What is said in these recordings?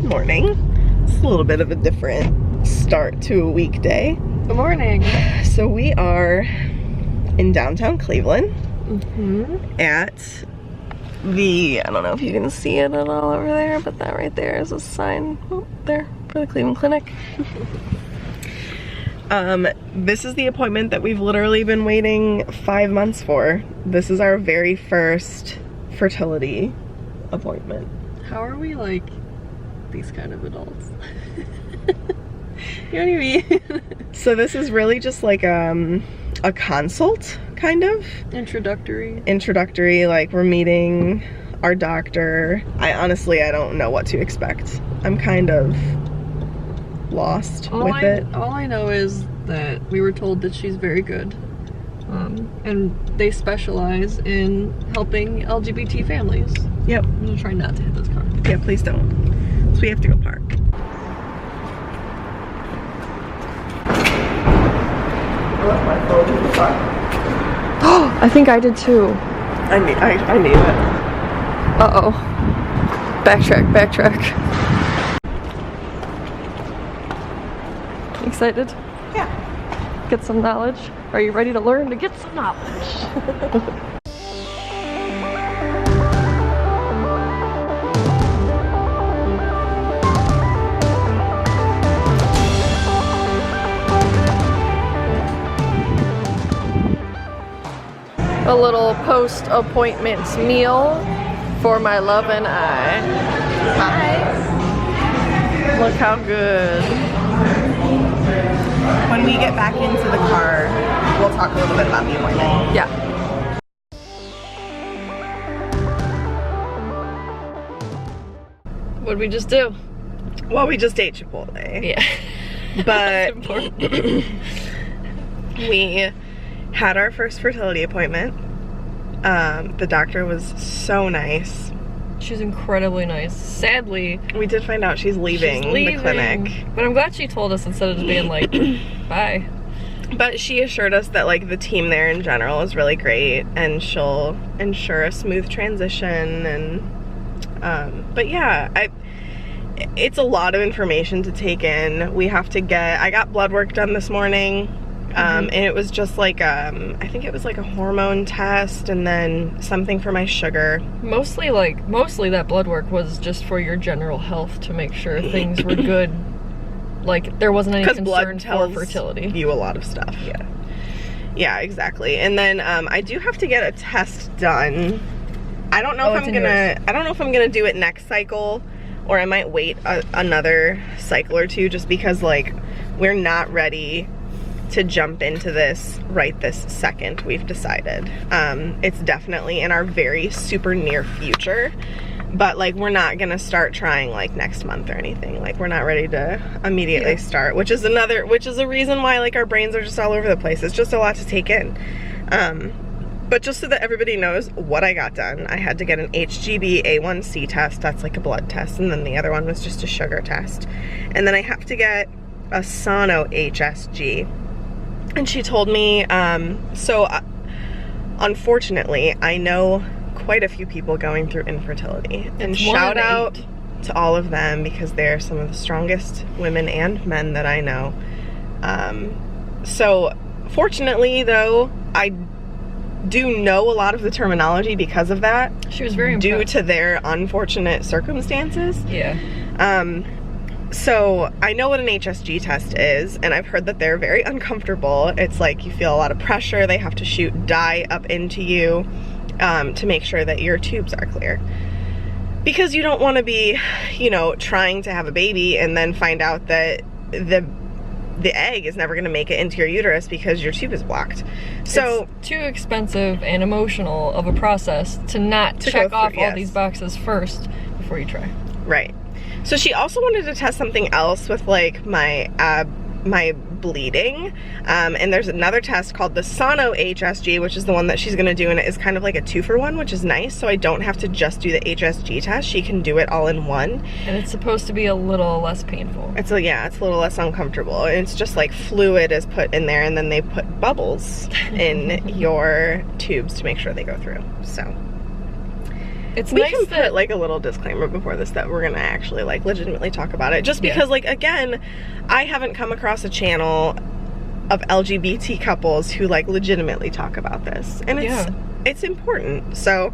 Good morning. It's a little bit of a different start to a weekday. Good morning. So we are in downtown Cleveland at the, I don't know if you can see it at all over there, but that right there is a sign there for the Cleveland Clinic. This is the appointment that we've literally been waiting 5 months for. This is our very first fertility appointment. How are we like these kind of adults? You know what I mean? So this is really just like a consult, kind of. Introductory, like we're meeting our doctor. I don't know what to expect. I'm kind of lost with it. All I know is that we were told that she's very good. And they specialize in helping LGBT families. Yep. I'm gonna try not to hit this car. Yeah, please don't. So we have to go park. Oh, I think I did too. I need it. Uh-oh. Backtrack. Excited? Yeah. Get some knowledge? Are you ready to learn to get some knowledge? A little post-appointment meal for my love and I. Hi. Look how good. When we get back into the car, we'll talk a little bit about the appointment. Yeah. What'd we just do? Well, we just ate Chipotle. Yeah. But we had our first fertility appointment. The doctor was so nice. She's incredibly nice. Sadly, we did find out she's leaving the clinic. But I'm glad she told us instead of just being like, bye. But she assured us that like the team there in general is really great and she'll ensure a smooth transition. And but yeah, it's a lot of information to take in. We have to I got blood work done this morning. And it was just like, I think it was like a hormone test and then something for my sugar. Mostly that blood work was just for your general health to make sure things were good. Like there wasn't any concern for fertility. You a lot of stuff. Yeah, exactly. And then I do have to get a test done. I don't know if I'm gonna do it next cycle or I might wait another cycle or two just because like we're not ready to jump into this right this second. We've decided it's definitely in our very super near future, but like we're not gonna start trying like next month or anything. Like we're not ready to immediately start, which is a reason why like our brains are just all over the place. It's just a lot to take in. But just so that everybody knows what I got done, I had to get an HbA1c test. That's like a blood test, and then the other one was just a sugar test, and then I have to get a sono HSG. And she told me, unfortunately, I know quite a few people going through infertility. And shout out to all of them because they're some of the strongest women and men that I know. So fortunately, though, I do know a lot of the terminology because of that. She was very due impressed. to their unfortunate circumstances. Yeah. So I know what an HSG test is, and I've heard that they're very uncomfortable. It's like you feel a lot of pressure. They have to shoot dye up into you to make sure that your tubes are clear. Because you don't want to be, you know, trying to have a baby and then find out that the egg is never going to make it into your uterus because your tube is blocked. So it's too expensive and emotional of a process to not check off all these boxes first before you try. Right. So she also wanted to test something else with like my bleeding, and there's another test called the Sono HSG, which is the one that she's gonna do, and it is kind of like a 2-for-1, which is nice, so I don't have to just do the HSG test. She can do it all in one. And it's supposed to be a little less painful. It's a little less uncomfortable, and it's just like fluid is put in there, and then they put bubbles in your tubes to make sure they go through. So it's we nice can that, put like a little disclaimer before this that we're gonna actually like legitimately talk about it, just because like, again, I haven't come across a channel of LGBT couples who like legitimately talk about this, and it's important. So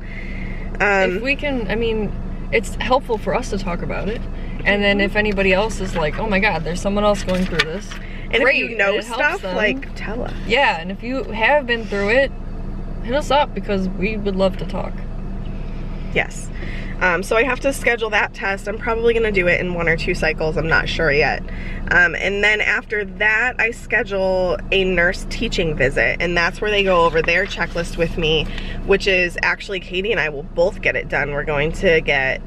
if we can, I mean, it's helpful for us to talk about it, and then if anybody else is like, oh my god, there's someone else going through this, and great, if you know stuff, like, tell us. Yeah, and if you have been through it, hit us up, because we would love to talk. Yes. So I have to schedule that test. I'm probably going to do it in 1 or 2 cycles. I'm not sure yet. And then after that, I schedule a nurse teaching visit, and that's where they go over their checklist with me, which is actually Katie and I will both get it done. We're going to get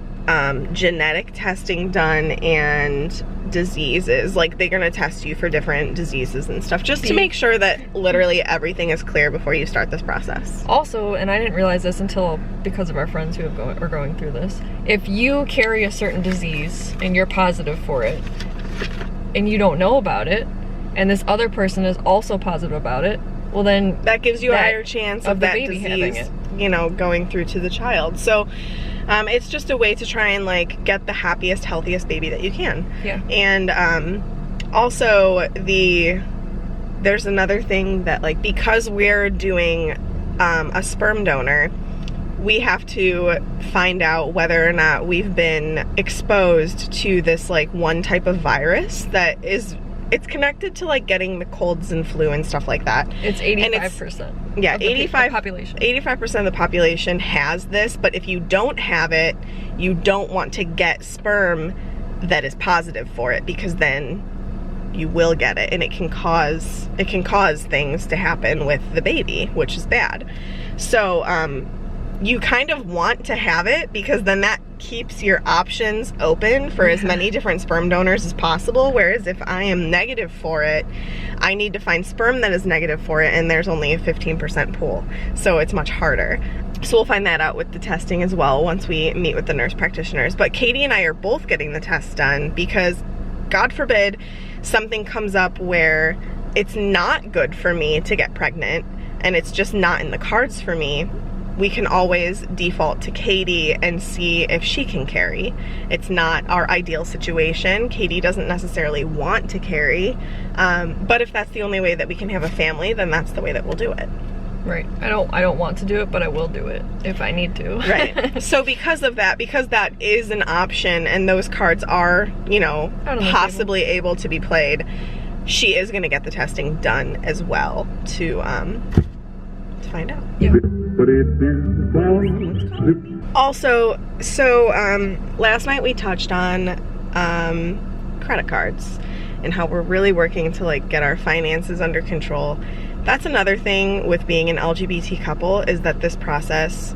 genetic testing done and diseases. Like, they're gonna test you for different diseases and stuff, just to make sure that literally everything is clear before you start this process. Also, and I didn't realize this until because of our friends who are going through this, if you carry a certain disease and you're positive for it and you don't know about it, and this other person is also positive about it, well then that gives you a higher chance of that baby having it, you know, going through to the child. So it's just a way to try and like get the happiest, healthiest baby that you can. Yeah. And also there's another thing that, like, because we're doing a sperm donor, we have to find out whether or not we've been exposed to this like one type of virus that it's connected to like getting the colds and flu and stuff like that. It's 85%. Yeah, 85% of the population has this, but if you don't have it, you don't want to get sperm that is positive for it, because then you will get it, and it can cause things to happen with the baby, which is bad. So you kind of want to have it, because then that keeps your options open for as many different sperm donors as possible. Whereas if I am negative for it, I need to find sperm that is negative for it, and there's only a 15% pool, so it's much harder. So we'll find that out with the testing as well once we meet with the nurse practitioners. But Katie and I are both getting the test done, because God forbid something comes up where it's not good for me to get pregnant and it's just not in the cards for me. We can always default to Katie and see if she can carry. It's not our ideal situation. Katie doesn't necessarily want to carry, but if that's the only way that we can have a family, then that's the way that we'll do it. Right. I don't want to do it, but I will do it if I need to. Right. So because of that, because that is an option and those cards are, you know, possibly able to be played, she is going to get the testing done as well to find out. Yeah. Also, so last night we touched on credit cards and how we're really working to like get our finances under control. That's another thing with being an LGBT couple, is that this process,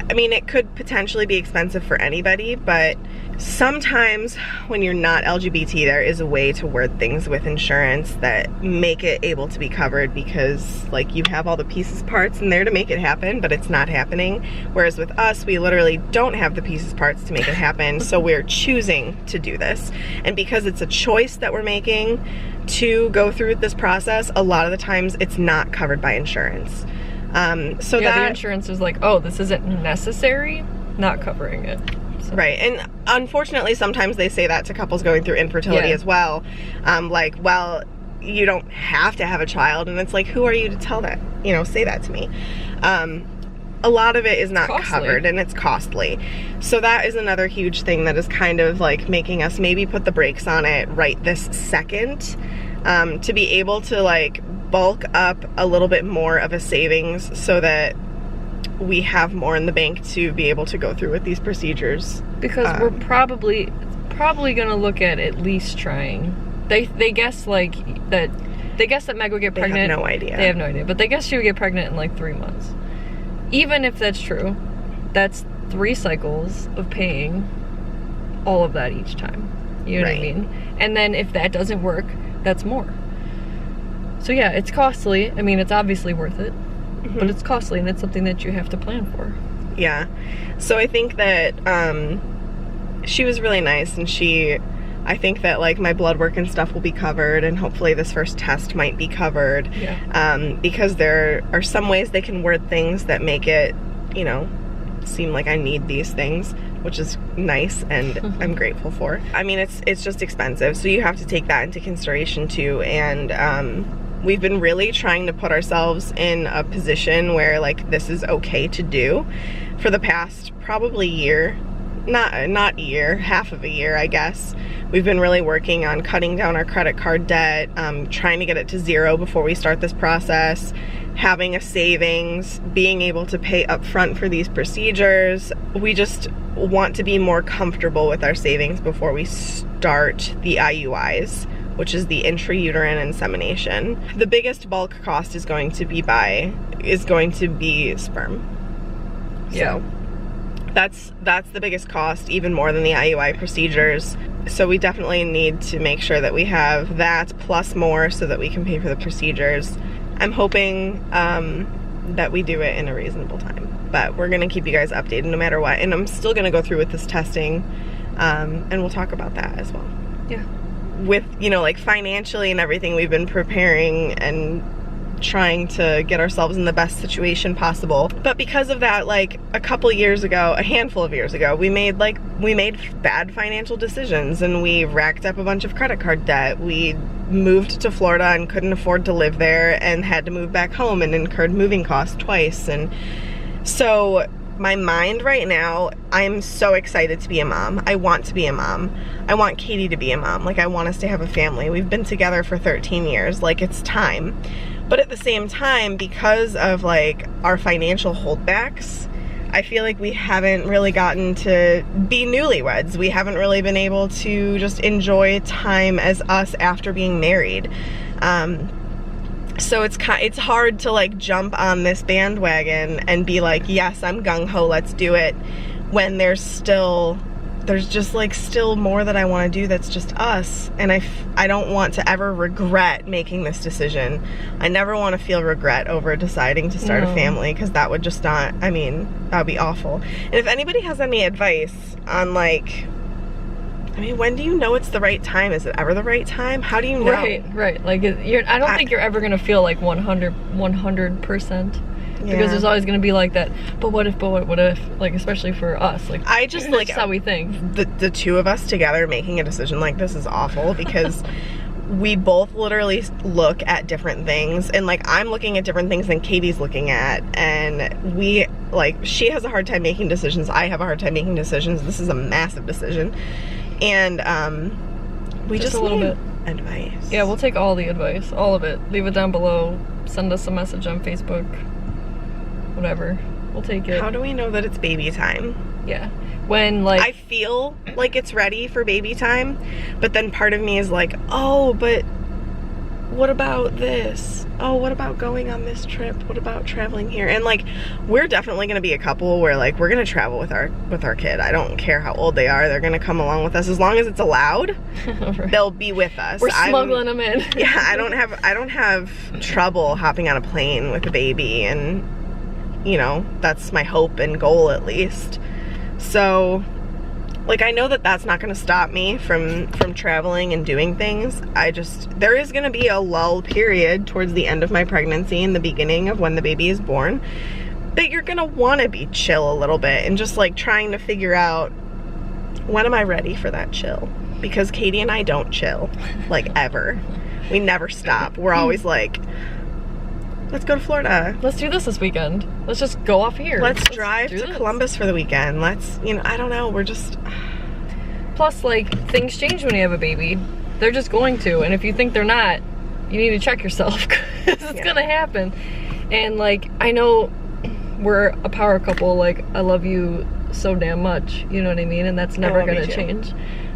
I mean, it could potentially be expensive for anybody, but sometimes when you're not LGBT, there is a way to word things with insurance that make it able to be covered, because like you have all the pieces parts in there to make it happen, but it's not happening. Whereas with us, we literally don't have the pieces parts to make it happen, so we're choosing to do this. And because it's a choice that we're making to go through this process, a lot of the times it's not covered by insurance. So yeah, the insurance is like, oh, this isn't necessary, not covering it. So. Right, and unfortunately sometimes they say that to couples going through infertility as well. Like, well, you don't have to have a child, and it's like, who are you to tell that, you know, say that to me? A lot of it is not covered, and it's costly. So that is another huge thing that is kind of like making us maybe put the brakes on it right this second, to be able to like bulk up a little bit more of a savings so that we have more in the bank to be able to go through with these procedures. Because we're probably gonna look at least trying. They guess like that. They guess that Meg would get pregnant. They have no idea. They have no idea, but they guess she would get pregnant in like 3 months. Even if that's true, that's 3 cycles of paying all of that each time. You know what I mean? And then if that doesn't work, that's more. So yeah, it's costly. I mean, it's obviously worth it, but it's costly, and it's something that you have to plan for. Yeah. So I think that she was really nice, and I think that like my blood work and stuff will be covered, and hopefully this first test might be covered. Yeah. Because there are some ways they can word things that make it, you know, seem like I need these things, which is nice and I'm grateful for. I mean, it's just expensive, so you have to take that into consideration too. And we've been really trying to put ourselves in a position where like this is okay to do for the past probably year. Not year, half of a year, I guess. We've been really working on cutting down our credit card debt, trying to get it to 0 before we start this process, having a savings, being able to pay upfront for these procedures. We just want to be more comfortable with our savings before we start the IUIs, which is the intrauterine insemination. The biggest bulk cost is going to be sperm. Yeah. So that's the biggest cost, even more than the IUI procedures. So we definitely need to make sure that we have that plus more so that we can pay for the procedures. I'm hoping that we do it in a reasonable time, but we're gonna keep you guys updated no matter what. And I'm still gonna go through with this testing, and we'll talk about that as well. Yeah. With, you know, like financially and everything, we've been preparing and trying to get ourselves in the best situation possible. But because of that, like a handful of years ago, we made bad financial decisions, and we racked up a bunch of credit card debt. We moved to Florida and couldn't afford to live there and had to move back home and incurred moving costs twice. And so my mind right now, I'm so excited to be a mom. I want to be a mom. I want Katie to be a mom. Like, I want us to have a family. We've been together for 13 years. Like, it's time. But at the same time, because of like our financial holdbacks, I feel like we haven't really gotten to be newlyweds. We haven't really been able to just enjoy time as us after being married. So it's hard to like jump on this bandwagon and be like, yes, I'm gung-ho, let's do it, when there's just like still more that I want to do that's just us. And I don't want to ever regret making this decision. I never want to feel regret over deciding to start a family, because that would just not, I mean, that would be awful. And if anybody has any advice on like, I mean, when do you know it's the right time? Is it ever the right time? How do you know? Right. Like, I don't think you're ever gonna feel like 100%. Because there's always gonna be like that, but what if, like, especially for us, like, I just like how we think. The two of us together making a decision like this is awful, because we both literally look at different things, and like I'm looking at different things than Katie's looking at, and we like, she has a hard time making decisions, I have a hard time making decisions. This is a massive decision, and we just a little bit advice. Yeah, we'll take all the advice, all of it. Leave it down below. Send us a message on Facebook. Whatever, we'll take it. How do we know that it's baby time? Yeah, when like I feel like it's ready for baby time, but then part of me is like, oh, but what about this? Oh, what about going on this trip? What about traveling here? And like, we're definitely gonna be a couple where like we're gonna travel with our kid. I don't care how old they are, they're gonna come along with us as long as it's allowed. Right. They'll be with us. We're smuggling them in. Yeah, I don't have trouble hopping on a plane with a baby, and you know, that's my hope and goal at least. So like, I know that that's not gonna stop me from traveling and doing things. There is gonna be a lull period towards the end of my pregnancy and the beginning of when the baby is born, that you're gonna wanna be chill a little bit and just like trying to figure out, when am I ready for that chill? Because Katie and I don't chill, like, ever. We never stop. We're always like, let's go to Florida. Let's do this weekend. Let's just go off here. Let's drive to Columbus for the weekend. Let's, you know, I don't know. We're just... Plus, like, things change when you have a baby. They're just going to. And if you think they're not, you need to check yourself, because it's gonna happen. And, like, I know we're a power couple. Like, I love you so damn much. You know what I mean? And that's never gonna change.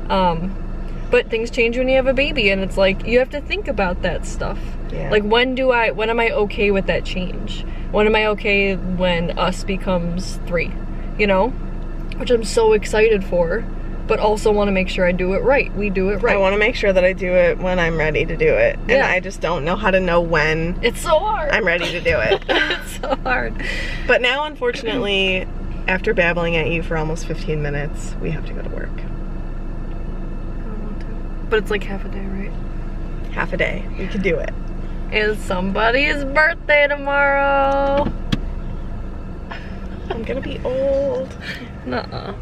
But things change when you have a baby, and it's like, you have to think about that stuff. Yeah. Like, when am I okay with that change? When am I okay when us becomes 3, you know? Which I'm so excited for, but also want to make sure I do it right. We do it right. I want to make sure that I do it when I'm ready to do it. And I just don't know how to know when. It's so hard. I'm ready to do it. It's so hard. But now, unfortunately, after babbling at you for almost 15 minutes, we have to go to work. But it's like half a day, right? Half a day. We could do it. It's somebody's birthday tomorrow. Oh I'm gonna be old. Nuh-uh.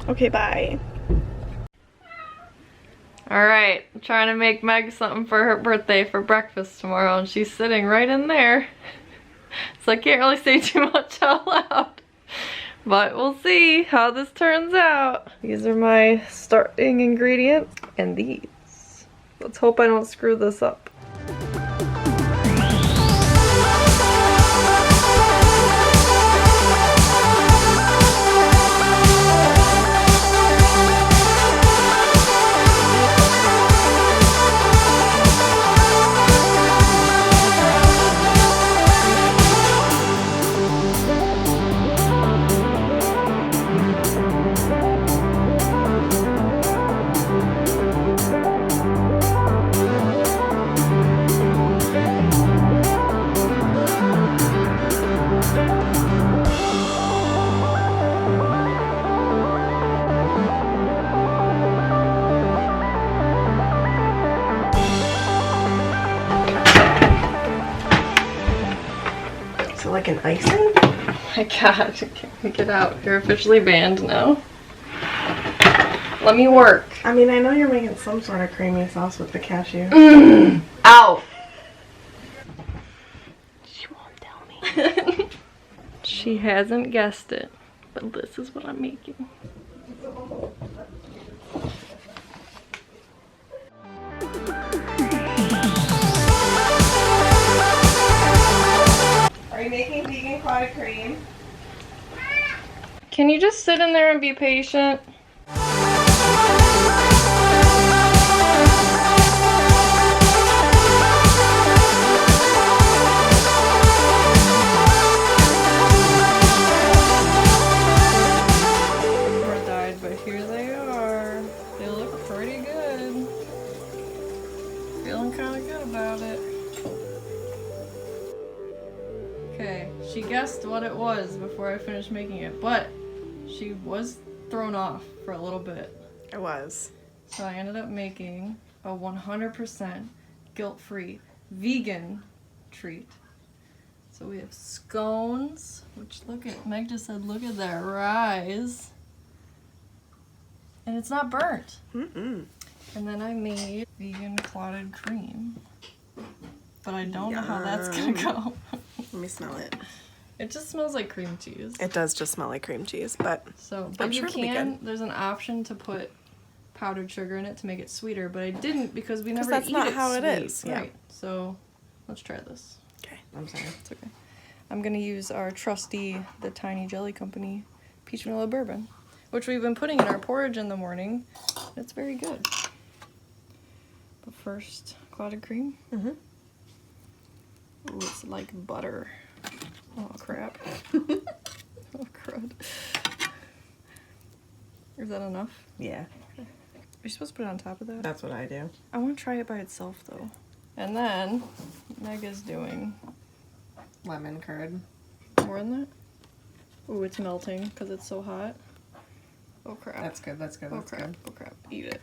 Okay, bye. Alright, I'm trying to make Meg something for her birthday for breakfast tomorrow, and she's sitting right in there. So I can't really say too much out loud. But we'll see how this turns out. These are my starting ingredients, and these. Let's hope I don't screw this up. Like an icing? Oh my god, get out. You're officially banned now. Let me work. I mean, I know you're making some sort of creamy sauce with the cashew. Ow! She won't tell me. She hasn't guessed it, but this is what I'm making. Are you making vegan clotted cream? Can you just sit in there and be patient? Died, but here they are. They look pretty good. Feeling kind of good about it. Okay, she guessed what it was before I finished making it, but she was thrown off for a little bit. It was. So I ended up making a 100% guilt-free vegan treat. So we have scones, which Meg just said, look at that rise. And it's not burnt. Mm-mm. And then I made vegan clotted cream. But I don't know how that's gonna go. Let me smell it. It just smells like cream cheese. It does just smell like cream cheese, but I'm sure it'll be good. There's an option to put powdered sugar in it to make it sweeter, but I didn't because we never eat it sweet. That's not how it is. Yeah. Right. So let's try this. Okay. I'm sorry. It's okay. I'm gonna use our trusty, the Tiny Jelly Company, peach vanilla bourbon, which we've been putting in our porridge in the morning. It's very good. But first, clotted cream. Mm-hmm. Ooh, it's like butter. Oh crap. Oh crud. Is that enough? Yeah. Are you supposed to put it on top of that? That's what I do. I want to try it by itself though. And then Meg is doing Lemon curd. more in that. Ooh, it's melting because it's so hot. Oh crap. That's good. That's good. That's oh crap. good. Oh crap. Eat it.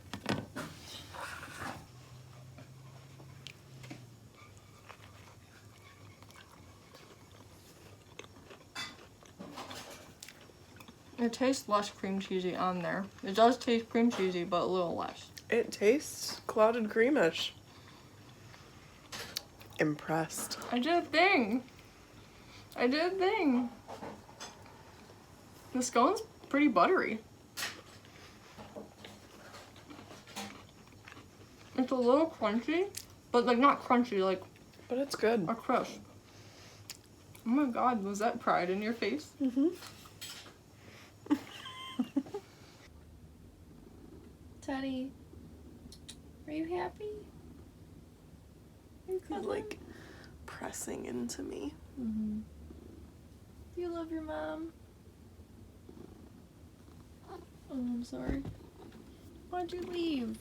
It tastes less cream cheesy on there. It does taste cream cheesy, but a little less. It tastes clotted creamish. Impressed. I did a thing. I did a thing. The scone's pretty buttery. It's a little crunchy, but like not crunchy, like But it's good. a crush. Oh my god, was that pride in your face? Mm-hmm. Teddy, are you happy? You could like pressing into me. Mm-hmm. Do you love your mom? Oh, I'm sorry. Why'd you leave?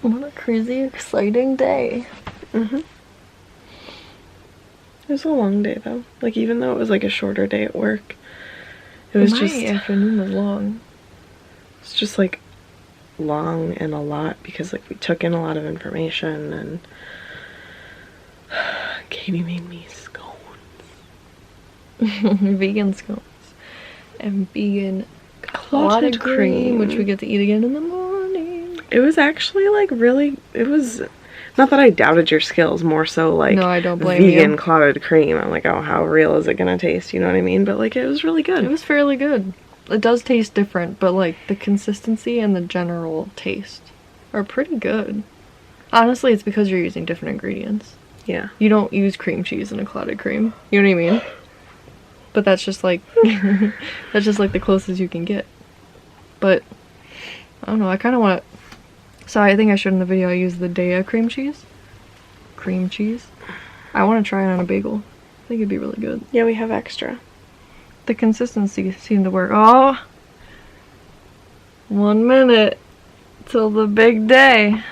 What a crazy, exciting day. Mm-hmm. It was a long day though. Like even though it was like a shorter day at work, it was just afternoon was long. It's just like long and a lot because like we took in a lot of information and Katie made me scones. Vegan scones. And vegan clotted cream, which we get to eat again in the morning. It was actually like really, it was, not that I doubted your skills, more so like, no, I don't blame you. Vegan clotted cream. I'm like, oh, how real is it gonna taste? You know what I mean? But like, it was really good. It was fairly good. It does taste different, but like the consistency and the general taste are pretty good. Honestly, it's because you're using different ingredients. Yeah. You don't use cream cheese in a clotted cream. You know what I mean? But that's just like that's just like the closest you can get. But I don't know, I kind of want to. So I think I showed in the video I used the Daya cream cheese. Cream cheese. I want to try it on a bagel. I think it'd be really good. Yeah, we have extra. The consistency seemed to work. Oh, 1 minute till the big day.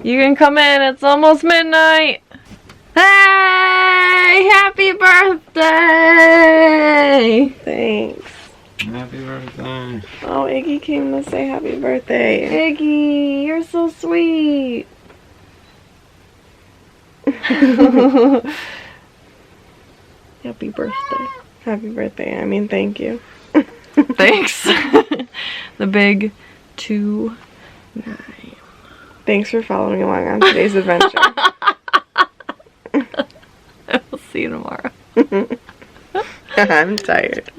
You can come in. It's almost midnight. Hey, happy birthday! Thanks. Happy birthday. Oh, Iggy came to say happy birthday. Iggy, you're so sweet. Happy birthday. Happy birthday. I mean, thank you. Thanks. The big 2-9. Thanks for following along on today's adventure. I'll see you tomorrow. I'm tired.